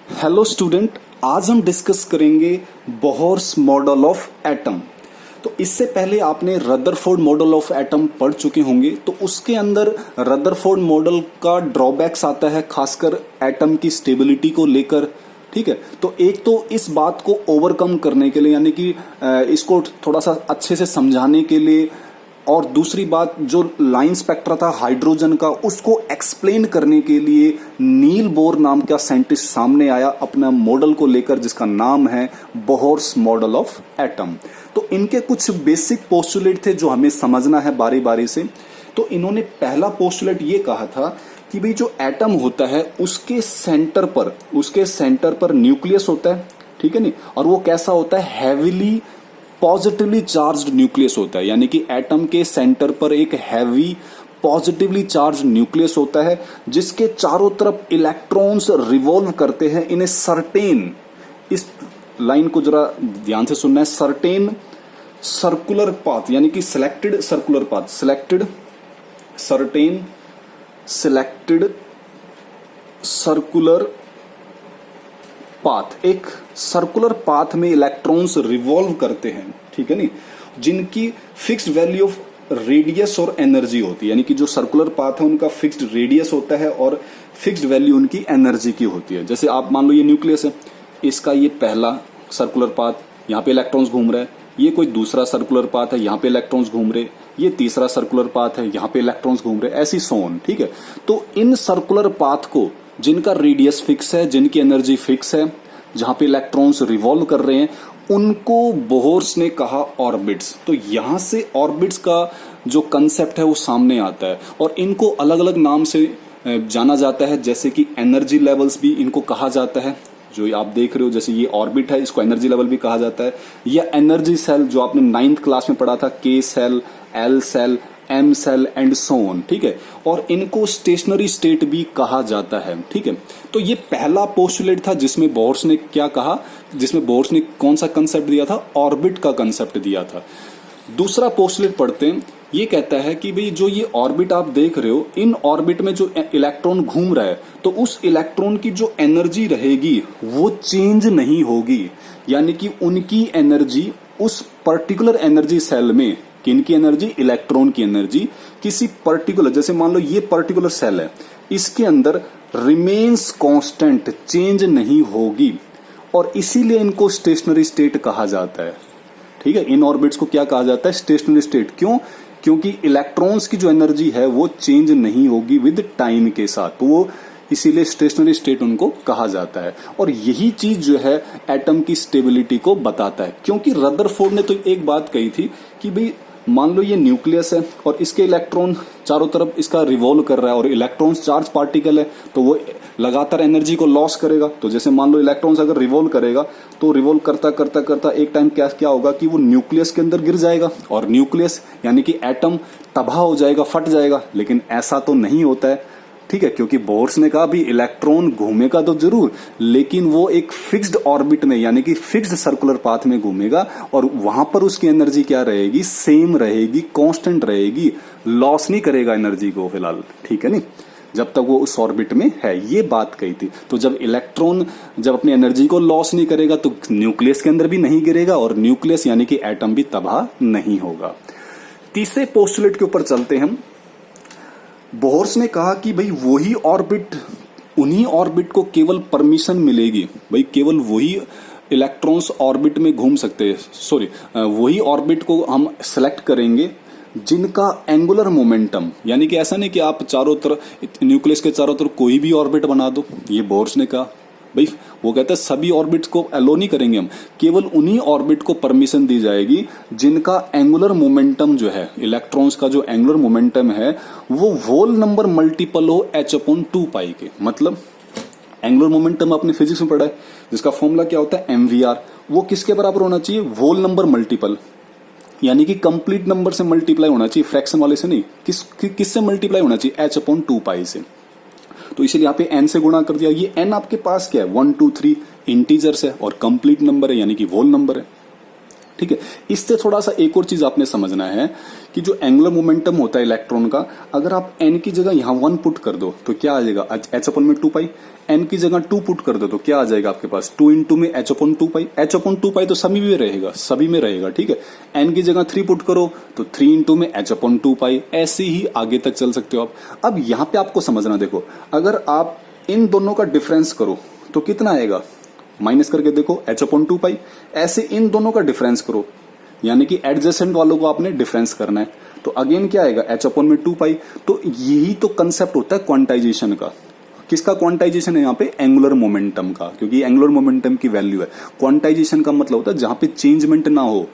Hello student, आज हम discuss करेंगे बोहर्स मॉडल ऑफ एटम। तो इससे पहले आपने रदरफोर्ड मॉडल ऑफ एटम पढ़ चुके होंगे। तो उसके अंदर रदरफोर्ड मॉडल का ड्रॉबैक्स आता है, खासकर एटम की स्टेबिलिटी को लेकर। ठीक है, तो एक तो इस बात को ओवरकम करने के लिए, यानी कि इसको थोड़ा सा अच्छे से समझाने के लिए, और दूसरी बात जो लाइन स्पेक्ट्रा था हाइड्रोजन का, उसको एक्सप्लेन करने के लिए नील बोर नाम का साइंटिस्ट सामने आया अपना मॉडल को लेकर, जिसका नाम है बोहर्स मॉडल ऑफ एटम। तो इनके कुछ बेसिक पोस्टुलेट थे जो हमें समझना है बारी बारी से। तो इन्होंने पहला पोस्टुलेट ये कहा था कि भाई जो एटम होता है उसके सेंटर पर न्यूक्लियस होता है। ठीक है नहीं, और वो कैसा होता है, हैवीली पॉजिटिवली चार्ज्ड न्यूक्लियस होता है। यानी कि एटम के सेंटर पर एक हैवी पॉजिटिवली चार्ज न्यूक्लियस होता है, जिसके चारों तरफ इलेक्ट्रॉन्स रिवॉल्व करते हैं इन ए सर्टेन, इस लाइन को जरा ध्यान से सुनना है, सर्टेन सर्कुलर पाथ, यानी कि selected circular path, selected circular path, एक सर्कुलर पाथ में इलेक्ट्रॉन्स रिवॉल्व करते हैं। ठीक है नहीं, जिनकी फिक्स्ड वैल्यू ऑफ रेडियस और एनर्जी होती है। यानी कि जो सर्कुलर पाथ है उनका फिक्स्ड रेडियस होता है और फिक्स्ड वैल्यू उनकी एनर्जी की होती है। जैसे आप मान लो ये न्यूक्लियस है, इसका ये पहला सर्कुलर पाथ, यहाँ पे इलेक्ट्रॉन्स घूम रहे हैं। ये कोई दूसरा सर्कुलर पाथ है, यहाँ पे इलेक्ट्रॉन्स घूम रहे। ये तीसरा सर्कुलर पाथ है, यहाँ पे इलेक्ट्रॉन्स घूम रहे, ऐसी सोन। ठीक है, तो इन सर्कुलर पाथ को, जिनका रेडियस फिक्स है, जिनकी एनर्जी फिक्स है, जहां पे इलेक्ट्रॉन्स रिवॉल्व कर रहे हैं, उनको बोहर्स ने कहा ऑर्बिट्स। तो यहां से ऑर्बिट्स का जो कंसेप्ट है वो सामने आता है, और इनको अलग अलग नाम से जाना जाता है। जैसे कि एनर्जी लेवल्स भी इनको कहा जाता है, जो आप देख रहे हो, जैसे ये ऑर्बिट है, इसको एनर्जी लेवल भी कहा जाता है। या एनर्जी सेल, जो आपने 9th क्लास में पढ़ा था, K cell, L cell, M cell and so on. ठीक है, और इनको स्टेशनरी स्टेट भी कहा जाता है। ठीक है, तो ये पहला पोस्टुलेट था जिसमें बोहर्स ने क्या कहा, जिसमें बोहर्स ने कौन सा कंसेप्ट दिया था, ऑर्बिट का कंसेप्ट दिया था। दूसरा पोस्टुलेट पढ़ते हैं, ये कहता है कि भाई जो ये ऑर्बिट आप देख रहे हो, इन ऑर्बिट में जो इलेक्ट्रॉन घूम रहा है, तो उस इलेक्ट्रॉन की जो एनर्जी रहेगी वो चेंज नहीं होगी। यानी कि उनकी एनर्जी उस पर्टिकुलर एनर्जी सेल में, किनकी एनर्जी, इलेक्ट्रॉन की एनर्जी, किसी पर्टिकुलर, जैसे मान लो ये पर्टिकुलर सेल है, इसके अंदर रिमेन्स कांस्टेंट, चेंज नहीं होगी, और इसीलिए इनको स्टेशनरी स्टेट कहा जाता है। ठीक है, इन ऑर्बिट्स को क्या कहा जाता है, स्टेशनरी स्टेट। क्यों? क्योंकि इलेक्ट्रॉन्स की जो एनर्जी है वो चेंज नहीं होगी विद टाइम के साथ, तो वो इसीलिए स्टेशनरी स्टेट उनको कहा जाता है। और यही चीज जो है एटम की स्टेबिलिटी को बताता है। क्योंकि रदरफोर्ड ने तो एक बात कही थी कि भाई मान लो ये न्यूक्लियस है और इसके इलेक्ट्रॉन चारों तरफ इसका रिवॉल्व कर रहा है, और इलेक्ट्रॉन्स चार्ज पार्टिकल है, तो वो लगातार एनर्जी को लॉस करेगा। तो जैसे मान लो इलेक्ट्रॉन्स अगर रिवॉल्व करेगा, तो रिवॉल्व करता करता करता एक टाइम क्या होगा कि वो न्यूक्लियस के अंदर गिर जाएगा, और न्यूक्लियस यानी कि एटम तबाह हो जाएगा, फट जाएगा। लेकिन ऐसा तो नहीं होता है। ठीक है, क्योंकि बोहर्स ने कहा भी इलेक्ट्रॉन घूमेगा तो जरूर, लेकिन वो एक फिक्स्ड ऑर्बिट में, यानी कि फिक्स्ड सर्कुलर पाथ में घूमेगा, और वहां पर उसकी एनर्जी क्या रहेगी, सेम रहेगी, कांस्टेंट रहेगी, लॉस नहीं करेगा एनर्जी को फिलहाल। ठीक है नहीं, जब तक वो उस ऑर्बिट में है, ये बात कही थी। तो जब इलेक्ट्रॉन जब अपनी एनर्जी को लॉस नहीं करेगा, तो न्यूक्लियस के अंदर भी नहीं गिरेगा, और न्यूक्लियस यानी कि एटम भी तबाह नहीं होगा। तीसरे पोस्टुलेट के ऊपर चलते हैं हम। बोहर्स ने कहा कि भाई वही ऑर्बिट, उन्हीं ऑर्बिट को केवल परमिशन मिलेगी, भाई केवल वही इलेक्ट्रॉन्स ऑर्बिट में घूम सकते हैं, वही ऑर्बिट को हम सेलेक्ट करेंगे जिनका एंगुलर मोमेंटम, यानी कि ऐसा नहीं कि आप चारों तरफ न्यूक्लियस के चारों तरफ कोई भी ऑर्बिट बना दो। ये बोहर्स ने कहा भाई, वो कहते हैं सभी ऑर्बिट्स को अलो नहीं करेंगे हम, केवल उन्हीं ऑर्बिट को परमिशन दी जाएगी जिनका एंगुलर मोमेंटम जो है, इलेक्ट्रॉन्स का जो एंगुलर मोमेंटम है, वो होल नंबर मल्टीपल हो h/2π के। मतलब एंगुलर मोमेंटम आपने फिजिक्स में पढ़ा है, जिसका फॉर्मूला क्या होता है, mvr। वो किसके बराबर होना चाहिए, होल नंबर मल्टीपल, यानी कि कंप्लीट नंबर से मल्टीप्लाई होना चाहिए, फ्रैक्शन वाले से नहीं। किससे मल्टीप्लाई होना चाहिए, h/2π से। तो इसीलिए यहाँ पे n से गुणा कर दिया। ये n आपके पास क्या है, 1 2 3 इंटीजर्स है, और कंप्लीट नंबर है, यानी कि होल नंबर है। ठीक है, इससे थोड़ा सा एक और चीज आपने समझना है कि जो एंगुलर मोमेंटम होता है इलेक्ट्रॉन का, अगर आप n की जगह यहाँ 1 पुट कर दो तो क्या आ जाएगा, h/2π। n की जगह 2 पुट कर दो तो क्या आ जाएगा आपके पास, 2 इंटू में h अपॉन 2 पाई, h अपॉन 2 पाई तो सभी में रहेगा, सभी में रहेगा, ठीक है। n की जगह 3 पुट करो तो 3 इंटू में h अपॉन 2 पाई, ऐसे ही आगे तक चल सकते हो आप। अब यहां पे आपको समझना, देखो अगर आप इन दोनों का डिफरेंस करो तो कितना आएगा, माइनस करके देखो h अपॉन 2 पाई, ऐसे इन दोनों का डिफरेंस करो, यानी कि एडजेसेंट वालों को आपने डिफरेंस करना है, तो अगेन क्या आएगा h अपॉन में 2 पाई। तो यही तो कंसेप्ट होता है क्वांटाइजेशन का। किसका क्वांटाइजेशन है यहाँ पे, एंगुलर मोमेंटम का, क्योंकि एंगुलर मोमेंटम की वैल्यू है। क्वांटाइजेशन का मतलब होता है जहां पे चेंजमेंट ना हो।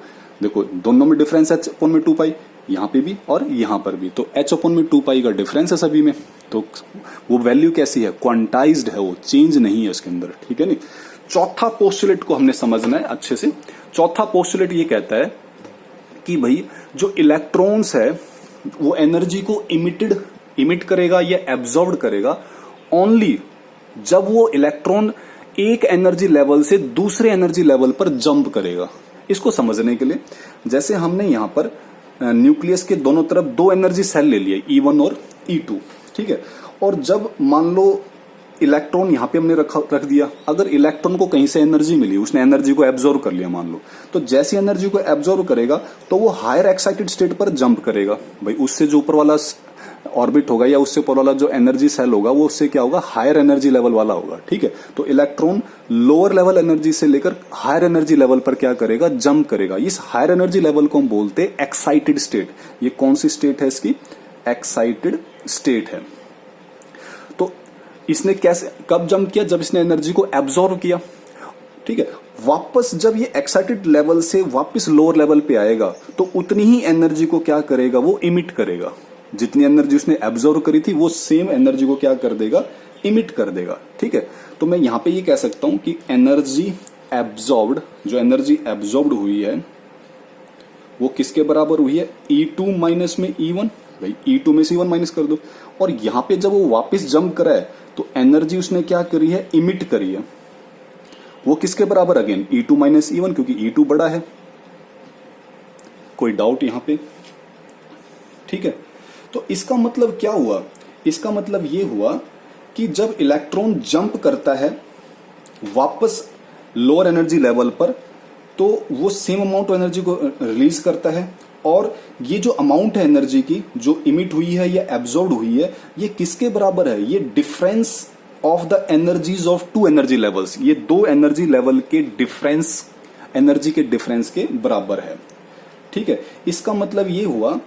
देखो दोनों में डिफरेंस है h अपॉन में 2 पाई, यहाँ पे भी और यहाँ पर भी, तो h अपॉन में 2 पाई का डिफरेंस है सभी में, तो वो वैल्यू कैसी है, क्वांटाइज्ड है, वो चेंज नहीं है उसके अंदर, ठीक है नहीं। चौथा पोस्टुलेट को हमने समझना है अच्छे से। चौथा पोस्टुलेट ये कहता है कि भाई जो इलेक्ट्रॉन्स है वो एनर्जी को इमिट करेगा या एब्जॉर्ब करेगा ओनली जब वो इलेक्ट्रॉन एक एनर्जी लेवल से दूसरे एनर्जी लेवल पर जंप करेगा। इसको समझने के लिए जैसे हमने यहां पर न्यूक्लियस के दोनों तरफ 2 एनर्जी सेल ले लिए, E1 और E2, ठीक है। और जब मान लो इलेक्ट्रॉन यहां पे हमने रख दिया, अगर इलेक्ट्रॉन को कहीं से एनर्जी मिली, उसने एनर्जी को एब्जॉर्ब कर लिया मान लो, तो जैसी एनर्जी को एब्जॉर्ब करेगा तो वो हायर एक्साइटेड स्टेट पर जंप करेगा। भाई उससे जो ऊपर वाला ऑर्बिट होगा या उससे ऊपर वाला जो एनर्जी सेल होगा वो उससे क्या होगा, हायर एनर्जी लेवल वाला होगा, ठीक है। तो इलेक्ट्रॉन लोअर लेवल एनर्जी से लेकर हायर एनर्जी लेवल पर क्या करेगा, जंप करेगा। इस हायर एनर्जी लेवल को हम बोलते हैं एक्साइटेड स्टेट। ये कौन सी स्टेट है इसकी, एक्साइटेड स्टेट है। तो इसने कैसे, कब जंप किया, जब इसने एनर्जी को एब्जॉर्ब किया, ठीक है। वापस जब ये एक्साइटेड लेवल से वापस लोअर लेवल पे आएगा तो उतनी ही एनर्जी को क्या करेगा, वो इमिट करेगा। जितनी एनर्जी उसने एब्जॉर्ब करी थी वो सेम एनर्जी को क्या कर देगा, इमिट कर देगा, ठीक है। तो मैं यहां पे ये कह सकता हूं कि एनर्जी एब्जॉर्ब्ड, जो एनर्जी एब्जॉर्ब्ड हुई है वो किसके बराबर हुई है, E2 माइनस में E1। भाई E2 में से E1 माइनस कर दो, और यहां पे जब वो वापस जंप करा है तो एनर्जी उसने क्या करी है, इमिट करी है। वो किसके बराबर, अगेन E2 माइनस E1, क्योंकि E2 बड़ा है। कोई डाउट यहां पे, ठीक है। तो इसका मतलब क्या हुआ, इसका मतलब ये हुआ कि जब इलेक्ट्रॉन जंप करता है वापस लोअर एनर्जी लेवल पर तो वो सेम अमाउंट ऑफ एनर्जी को रिलीज करता है, और ये जो अमाउंट है एनर्जी की जो इमिट हुई है या एब्जॉर्ब हुई है, ये किसके बराबर है, ये difference of the energies of 2 energy levels. ये 2 एनर्जी लेवल के डिफरेंस, एनर्जी के डिफरेंस के बराबर है, ठीक है। इसका मतलब ये हुआ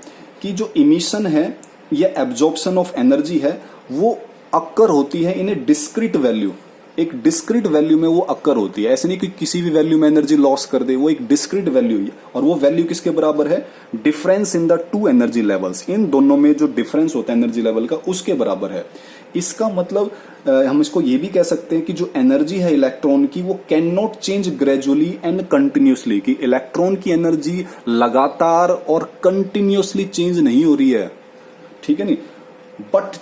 कि जो इमिशन है या एब्जॉर्प्शन ऑफ एनर्जी है वो अक्कर होती है इन ए डिस्क्रीट वैल्यू। एक डिस्क्रीट वैल्यू में वो अक्कर होती है, ऐसे नहीं कि किसी भी वैल्यू में एनर्जी लॉस कर दे, वो एक डिस्क्रीट वैल्यू है। और वो वैल्यू किसके बराबर है, difference in the 2 energy levels. इन दोनों में जो डिफरेंस होता है एनर्जी लेवल का उसके बराबर है। इसका मतलब हम इसको ये भी कह सकते हैं कि जो एनर्जी है इलेक्ट्रॉन की वो can not change gradually and continuously, कि इलेक्ट्रॉन की एनर्जी लगातार और कंटिन्यूसली चेंज नहीं हो रही है, ठीक है नहीं, बट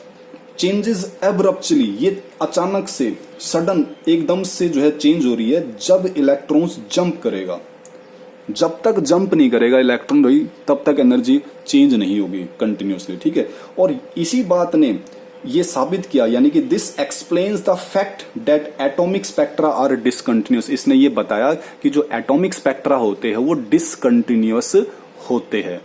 चेंजेस एब्रप्टली, ये अचानक से सडन एकदम से जो है चेंज हो रही है जब इलेक्ट्रॉन्स जंप करेगा। जब तक जंप नहीं करेगा इलेक्ट्रॉन भाई तब तक एनर्जी चेंज नहीं होगी कंटिन्यूसली, ठीक है। और इसी बात ने ये साबित किया, यानी कि this explains the fact that atomic spectra are discontinuous. इसने ये बताया कि जो एटॉमिक स्पेक्ट्रा होते हैं वो डिसकंटिन्यूअस होते हैं,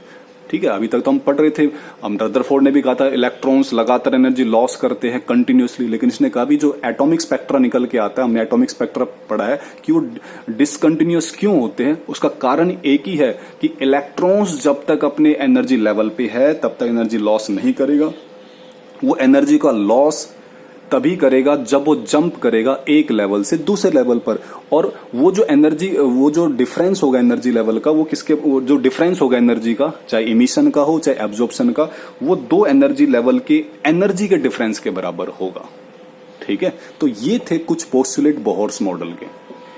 ठीक है। अभी तक तो हम पढ़ रहे थे, हम रदरफोर्ड ने भी कहा था इलेक्ट्रॉन्स लगातार एनर्जी लॉस करते हैं कंटिन्यूसली, लेकिन इसने कहा भी जो एटॉमिक स्पेक्ट्रा निकल के आता है, हमने एटॉमिक स्पेक्ट्रा पढ़ा है कि वो डिसकंटिन्यूअस क्यों होते हैं। उसका कारण एक ही है कि इलेक्ट्रॉन्स जब तक अपने एनर्जी लेवल पे है तब तक एनर्जी लॉस नहीं करेगा। वो एनर्जी का लॉस तभी करेगा जब वो जंप करेगा एक लेवल से दूसरे लेवल पर, और वो जो एनर्जी, वो जो डिफरेंस होगा एनर्जी लेवल का, वो किसके, वो जो डिफरेंस होगा एनर्जी का, चाहे इमिशन का हो चाहे एब्जॉर्प्शन का, वो 2 एनर्जी लेवल के एनर्जी के डिफरेंस के बराबर होगा, ठीक है। तो ये थे कुछ पोस्टुलेट बोहर्स मॉडल के।